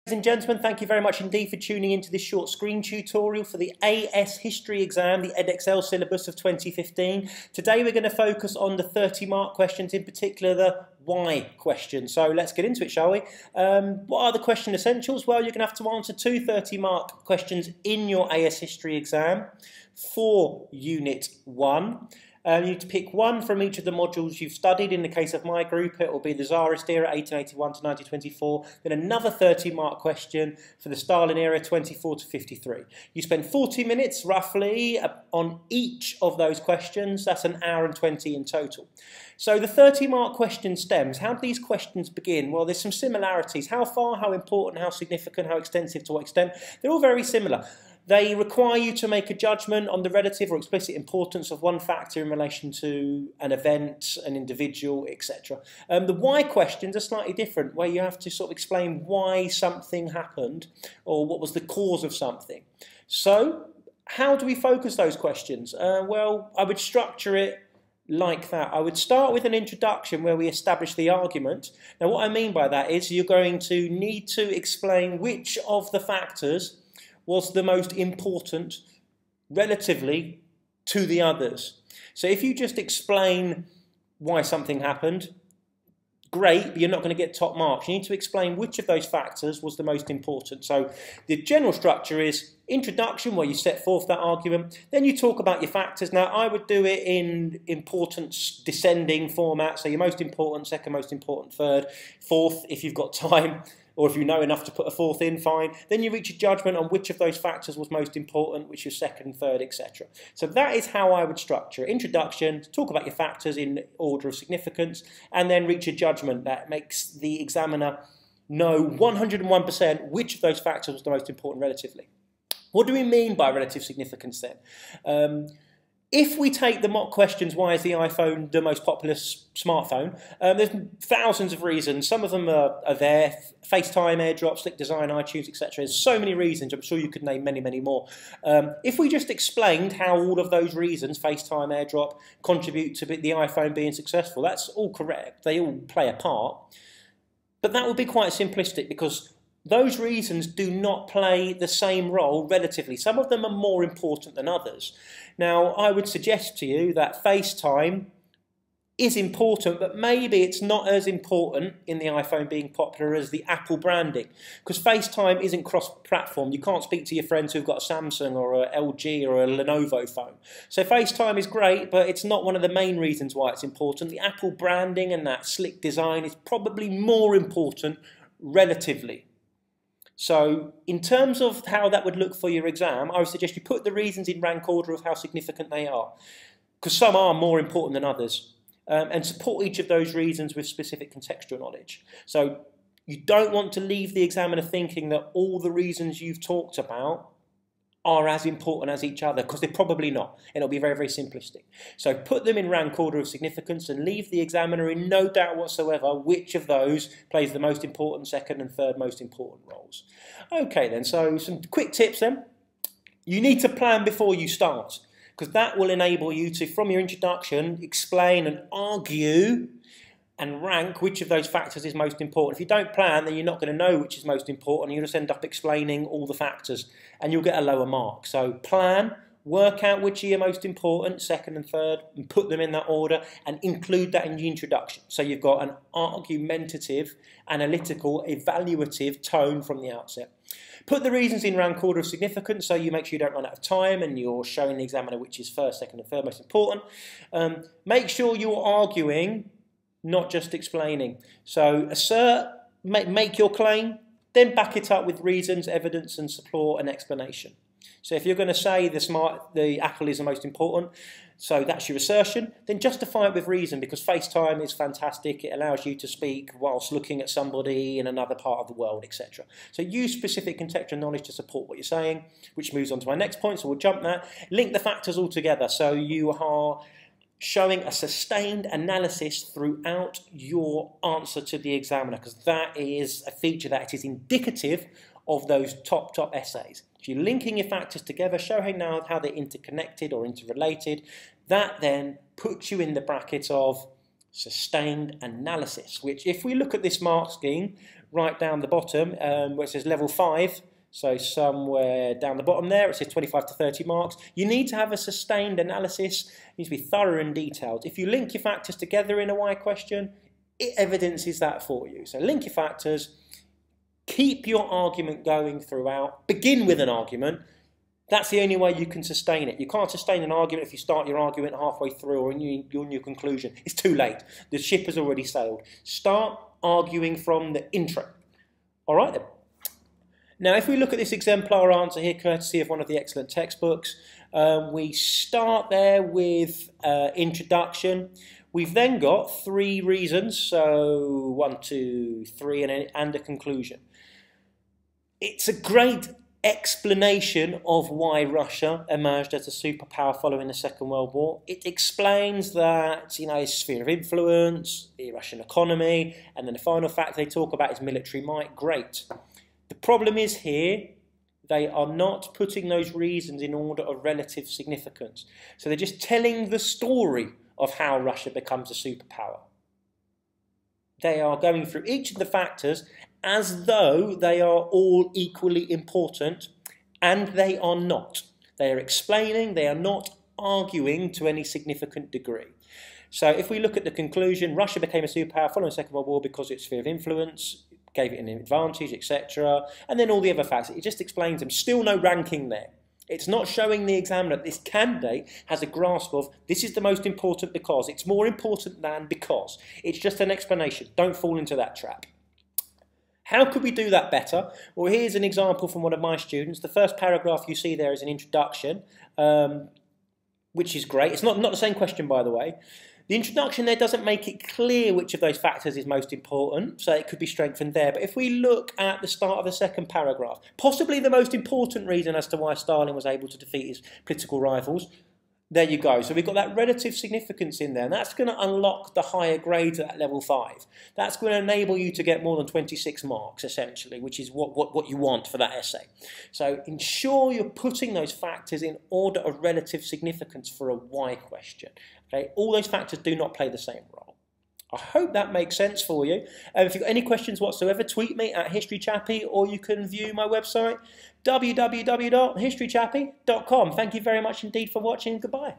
Ladies and gentlemen, thank you very much indeed for tuning into this short screen tutorial for the AS History exam, the Edexcel syllabus of 2015. Today we're going to focus on the 30-mark questions, in particular the why question. So let's get into it, shall we? What are the question essentials? Well, you're going to have to answer two 30-mark questions in your AS History exam for Unit 1. You need to pick one from each of the modules you've studied. In the case of my group, it will be the Tsarist era, 1881 to 1924. Then another 30-mark question for the Stalin era, 24 to 53. You spend 40 minutes, roughly, on each of those questions. That's an hour and 20 in total. So the 30-mark question stems. How do these questions begin? Well, there's some similarities. How far, how important, how significant, how extensive, to what extent? They're all very similar. They require you to make a judgment on the relative or explicit importance of one factor in relation to an event, an individual, etc. The why questions are slightly different, where you have to sort of explain why something happened or what was the cause of something. So, how do we focus those questions? Well, I would structure it like that. I would start with an introduction where we establish the argument. Now, what I mean by that is you're going to need to explain which of the factors was the most important relatively to the others. So if you just explain why something happened, great, but you're not going to get top marks. You need to explain which of those factors was the most important. So the general structure is introduction, where you set forth that argument. Then you talk about your factors. Now, I would do it in importance descending format. So your most important, second most important, third, fourth, if you've got time. Or if you know enough to put a fourth in, fine. Then you reach a judgment on which of those factors was most important, which is second, third, etc. So that is how I would structure it. Introduction, talk about your factors in order of significance, and then reach a judgment that makes the examiner know 101% which of those factors was the most important relatively. What do we mean by relative significance then? If we take the mock questions, why is the iPhone the most popular smartphone? There's thousands of reasons. Some of them are there. FaceTime, AirDrop, Slick Design, iTunes, etc. There's so many reasons. I'm sure you could name many, many more. If we just explained how all of those reasons, FaceTime, AirDrop, contribute to the iPhone being successful, that's all correct. They all play a part. But that would be quite simplistic because those reasons do not play the same role relatively. Some of them are more important than others. Now, I would suggest to you that FaceTime is important, but maybe it's not as important in the iPhone being popular as the Apple branding, because FaceTime isn't cross-platform. You can't speak to your friends who've got a Samsung or a LG or a Lenovo phone. So FaceTime is great, but it's not one of the main reasons why it's important. The Apple branding and that slick design is probably more important relatively. So in terms of how that would look for your exam, I would suggest you put the reasons in rank order of how significant they are, because some are more important than others, and support each of those reasons with specific contextual knowledge. So you don't want to leave the examiner thinking that all the reasons you've talked about are as important as each other, because they're probably not. It'll be very, very simplistic. So put them in rank order of significance and leave the examiner in no doubt whatsoever which of those plays the most important second and third most important roles. Okay then, so some quick tips then. You need to plan before you start, because that will enable you to, from your introduction, explain and argue and rank which of those factors is most important. If you don't plan, then you're not going to know which is most important. You'll just end up explaining all the factors, and you'll get a lower mark. So plan, work out which are your most important, second and third, and put them in that order, and include that in the introduction. So you've got an argumentative, analytical, evaluative tone from the outset. Put the reasons in rank order of significance, so you make sure you don't run out of time and you're showing the examiner which is first, second, and third most important. Make sure you're arguing, not just explaining. So assert, make your claim, then back it up with reasons, evidence, and support and explanation. So if you're going to say the Apple is the most important, so that's your assertion, then justify it with reason, because FaceTime is fantastic. It allows you to speak whilst looking at somebody in another part of the world, etc. So use specific contextual knowledge to support what you're saying, which moves on to my next point, so we'll jump that. Link the factors all together, so you are showing a sustained analysis throughout your answer to the examiner, because that is a feature that is indicative of those top essays. If you're linking your factors together, showing now how they're interconnected or interrelated, that then puts you in the bracket of sustained analysis, which if we look at this mark scheme, right down the bottom where it says level 5. So somewhere down the bottom there, it says 25 to 30 marks. You need to have a sustained analysis. It needs to be thorough and detailed. If you link your factors together in a why question, it evidences that for you. So link your factors, keep your argument going throughout, begin with an argument. That's the only way you can sustain it. You can't sustain an argument if you start your argument halfway through or in your conclusion. It's too late. The ship has already sailed. Start arguing from the intro. All right then. Now, if we look at this exemplar answer here, courtesy of one of the excellent textbooks, we start there with introduction. We've then got 3 reasons, so 1, 2, 3, and a conclusion. It's a great explanation of why Russia emerged as a superpower following the Second World War. It explains that, its sphere of influence, the Russian economy, and then the final fact they talk about is military might. Great. The problem is here, they are not putting those reasons in order of relative significance. So they're just telling the story of how Russia becomes a superpower. They are going through each of the factors as though they are all equally important, and they are not. They are explaining, they are not arguing to any significant degree. So if we look at the conclusion, Russia became a superpower following the Second World War because of its sphere of influence, gave it an advantage, etc. And then all the other facts. It just explains them. Still no ranking there. It's not showing the examiner that this candidate has a grasp of this is the most important because. It's more important than because. It's just an explanation. Don't fall into that trap. How could we do that better? Well, here's an example from one of my students. The first paragraph you see there is an introduction, which is great. It's not the same question, by the way. The introduction there doesn't make it clear which of those factors is most important, so it could be strengthened there. But if we look at the start of the second paragraph, possibly the most important reason as to why Stalin was able to defeat his political rivals, there you go. So we've got that relative significance in there, and that's going to unlock the higher grades at level 5. That's going to enable you to get more than 26 marks, essentially, which is what you want for that essay. So ensure you're putting those factors in order of relative significance for a why question. Okay? All those factors do not play the same role. I hope that makes sense for you. If you've got any questions whatsoever, tweet me at HistoryChappy, or you can view my website, www.historychappy.com. Thank you very much indeed for watching. Goodbye.